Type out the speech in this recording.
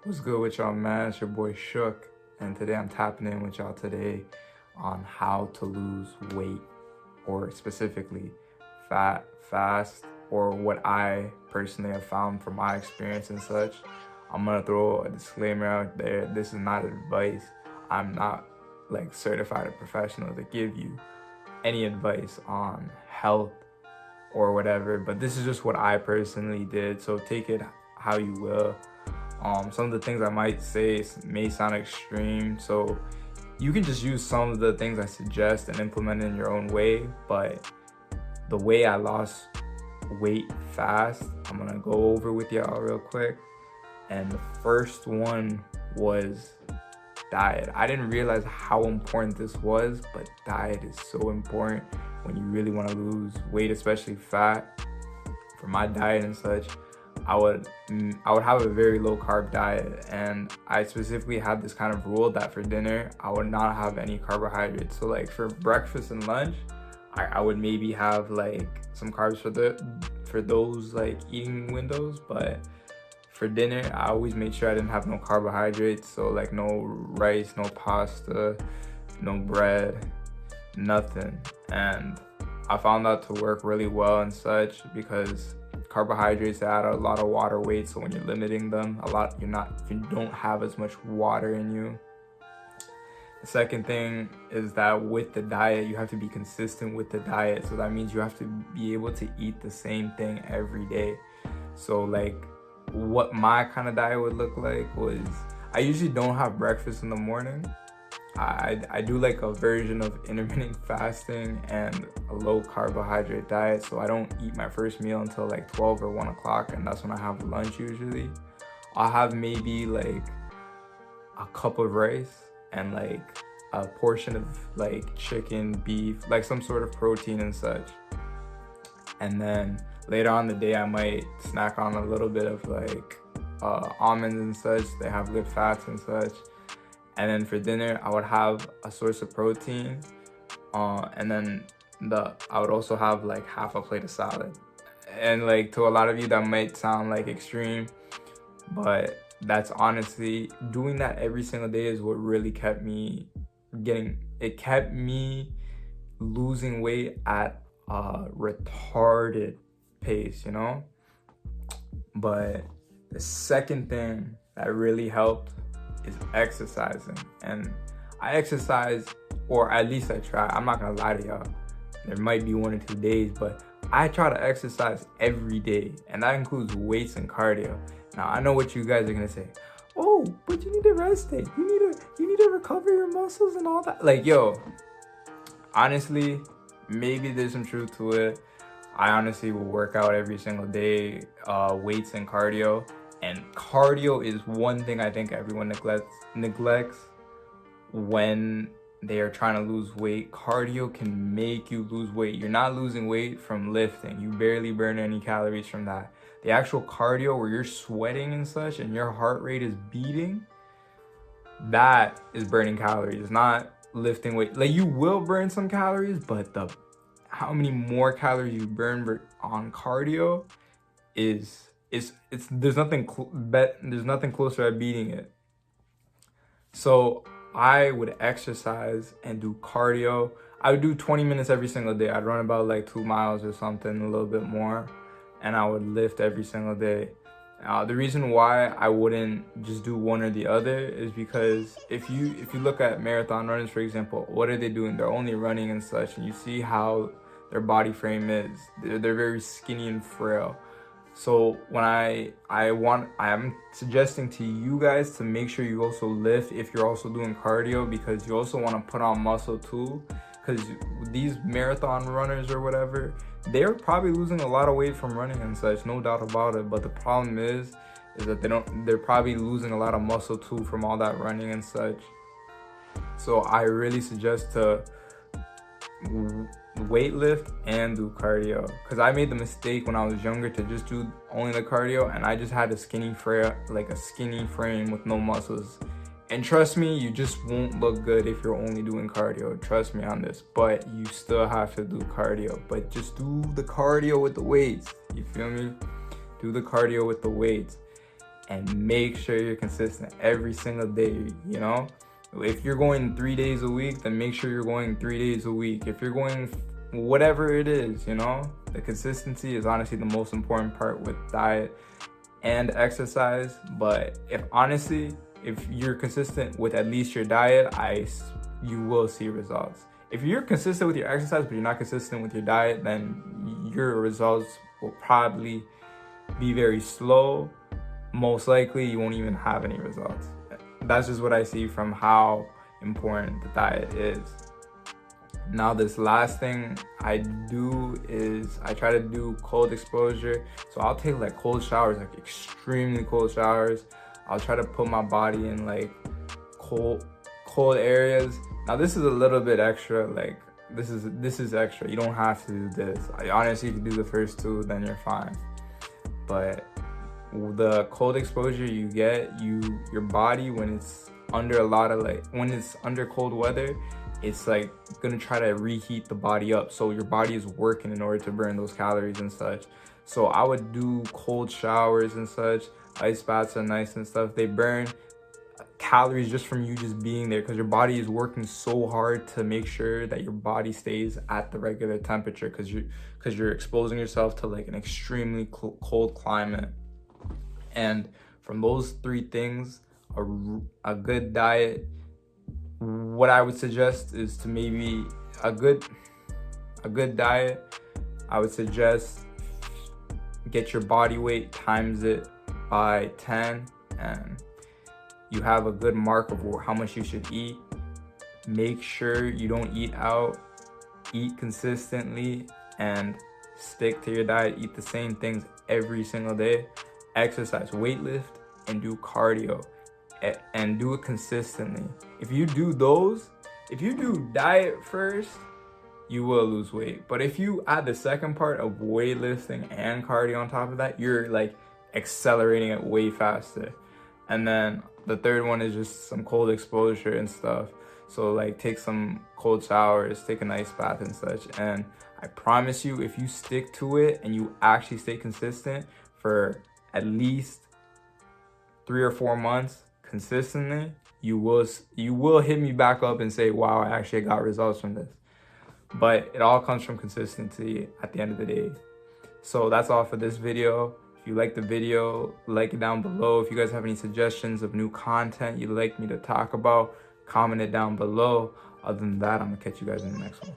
What's good with y'all, man? It's your boy Shook, and today I'm tapping in with y'all today on how to lose weight, or specifically fat, fast, or what I personally have found from my experience and such. I'm gonna throw a disclaimer out there. This is not advice. I'm not like certified or professional to give you any advice on health or whatever, but this is just what I personally did. So take it how you will. Some of the things I might say may sound extreme, so you can just use some of the things I suggest and implement it in your own way. But the way I lost weight fast, I'm gonna go over with y'all real quick. And the first one was diet. I didn't realize how important this was, but diet is so important when you really want to lose weight, especially fat. For my diet and such, I would have a very low carb diet, and I specifically had this kind of rule that for dinner I would not have any carbohydrates. So like for breakfast and lunch, I would maybe have like some carbs for those like eating windows, but for dinner I always made sure I didn't have no carbohydrates. So like no rice, no pasta, no bread, nothing. And I found that to work really well and such because carbohydrates add a lot of water weight, so when you're limiting them you don't have as much water in you. The second thing is that with the diet, you have to be consistent with the diet. So that means you have to be able to eat the same thing every day. So like what my kind of diet would look like was, I usually don't have breakfast in the morning. I do like a version of intermittent fasting and a low carbohydrate diet. So I don't eat my first meal until like 12 or 1 o'clock, and that's when I have lunch usually. I'll have maybe like a cup of rice and like a portion of like chicken, beef, like some sort of protein and such. And then later on in the day, I might snack on a little bit of like almonds and such. They have good fats and such. And then for dinner, I would have a source of protein, and then I would also have like half a plate of salad. And like to a lot of you, that might sound like extreme, but that's honestly, doing that every single day is what really kept me losing weight at a retarded pace, you know? But the second thing that really helped is exercising. And I exercise, or at least I try. I'm not gonna lie to y'all, there might be 1 or 2 days, but I try to exercise every day, and that includes weights and cardio. Now I know what you guys are gonna say. Oh, but you need to rest day. You need to recover your muscles and all that. Like, yo, honestly, maybe there's some truth to it. I honestly will work out every single day, weights and cardio. And cardio is one thing I think everyone neglects when they are trying to lose weight. Cardio can make you lose weight. You're not losing weight from lifting. You barely burn any calories from that. The actual cardio where you're sweating and such and your heart rate is beating, that is burning calories, not lifting weight. Like, you will burn some calories, but how many more calories you burn on cardio is there's nothing closer at beating it. So I would exercise and do cardio. I would do 20 minutes every single day. I'd run about like 2 miles or something, a little bit more, and I would lift every single day. The reason why I wouldn't just do one or the other is because if you look at marathon runners, for example, what are they doing? They're only running and such, and you see how their body frame is. They're very skinny and frail. So when I'm suggesting to you guys to make sure you also lift if you're also doing cardio, because you also want to put on muscle too. Because these marathon runners or whatever, they're probably losing a lot of weight from running and such, no doubt about it. But the problem is that they're probably losing a lot of muscle too from all that running and such. So I really suggest to weight lift and do cardio, because I made the mistake when I was younger to just do only the cardio, and I just had a skinny frame with no muscles. And trust me, you just won't look good if you're only doing cardio. Trust me on this. But you still have to do cardio, but just do the cardio with the weights. You feel me? Do the cardio with the weights. and make sure you're consistent every single day. You know, if you're going 3 days a week, then make sure you're going 3 days a week. If you're going whatever it is, you know, the consistency is honestly the most important part with diet and exercise. But if you're consistent with at least your diet, you will see results. If you're consistent with your exercise but you're not consistent with your diet, then your results will probably be very slow. Most likely you won't even have any results. That's just what I see from how important the diet is. Now, this last thing I do is I try to do cold exposure. So I'll take like cold showers, like extremely cold showers. I'll try to put my body in like cold areas. Now this is a little bit extra, like this is extra. You don't have to do this. Honestly, if you do the first two, then you're fine. But the cold exposure you get, your body, when it's under when it's under cold weather, it's like gonna try to reheat the body up. So your body is working in order to burn those calories and such. So I would do cold showers and such. Ice baths are nice and stuff. They burn calories just from you just being there, because your body is working so hard to make sure that your body stays at the regular temperature, because you're exposing yourself to like an extremely cold climate. And from those three things, a good diet, what I would suggest is to maybe a good diet, I would suggest get your body weight, times it by 10, and you have a good mark of how much you should eat. Make sure you don't eat out, eat consistently, and stick to your diet. Eat the same things every single day. Exercise, weightlift, and do cardio, and do it consistently. If you do diet first, you will lose weight. But if you add the second part of weightlifting and cardio on top of that, you're like accelerating it way faster. And then the third one is just some cold exposure and stuff. So like take some cold showers, take an ice bath and such. And I promise you, if you stick to it and you actually stay consistent for at least 3 or 4 months consistently, you will hit me back up and say, wow, I actually got results from this. But it all comes from consistency at the end of the day. So that's all for this video. If you like the video, like it down below. If you guys have any suggestions of new content you'd like me to talk about, comment it down below. Other than that, I'm gonna catch you guys in the next one.